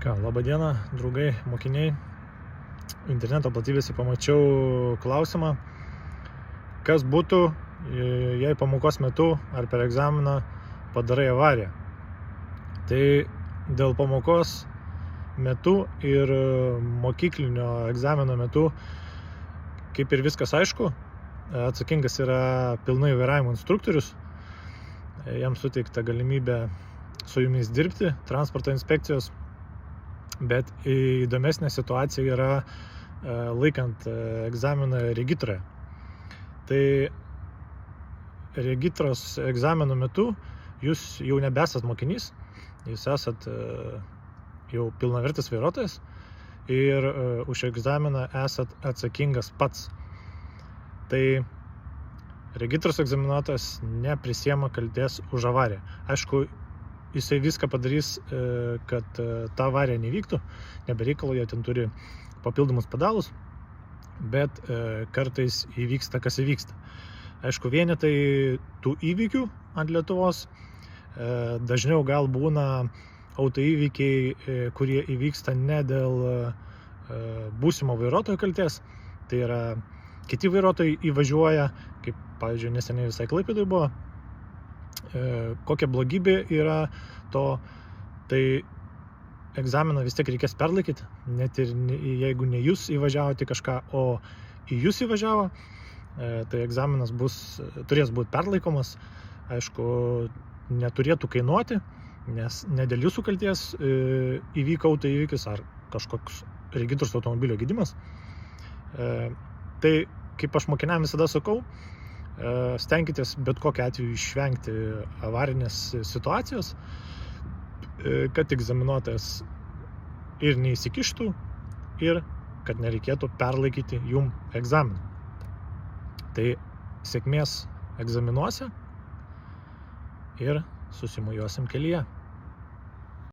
Labą dieną, draugai, mokiniai. Interneto platybėse pamačiau klausimą, kas būtų, jei pamokos metu ar per egzaminą padarai avariją. Tai dėl pamokos metu ir mokyklinio egzamino metu, kaip ir viskas aišku, atsakingas yra pilnai vairavimo instruktorius. Jam suteikta galimybė su jumis dirbti, transporto inspekcijos. Bet įdomesnė situacija yra laikant egzaminą regitroje. Tai regitros egzamino metu jūs jau nebesat mokinys, jūs esat jau pilnavertis vairuotojas ir už egzaminą esat atsakingas pats. Tai regitros egzaminuotojas neprisiema kaltės už avariją. Aišku, jisai viską padarys, kad ta avarija nevyktų, nebereikalo, jie ten turi papildomus pedalus, bet kartais įvyksta, kas įvyksta. Aišku, vienetai tų įvykių ant Lietuvos, dažniau gal būna autoįvykiai, kurie įvyksta ne dėl būsimo vairuotojo kaltės, tai yra kiti vairuotojai įvažiuoja, kaip pavyzdžiui neseniai visai Klaipėdoj buvo, kokia blogybė yra to, tai egzaminą vis tiek reikės perlaikyti, net ir jeigu ne jūs įvažiavote kažką, o į jūs įvažiavo, tai egzaminas turės būti perlaikomas, aišku, neturėtų kainuoti, nes ne dėl jūsų kalties įvyko autoįvykis ar kažkoks regitros automobilio gedimas. Tai, kaip aš mokiniam visada sakau, stenkitės bet kokiu atveju išvengti avarinės situacijos, kad egzaminuotojas ir neįsikištų ir kad nereikėtų perlaikyti jum egzaminą. Tai sėkmės egzaminuose ir susimujuosim kelyje.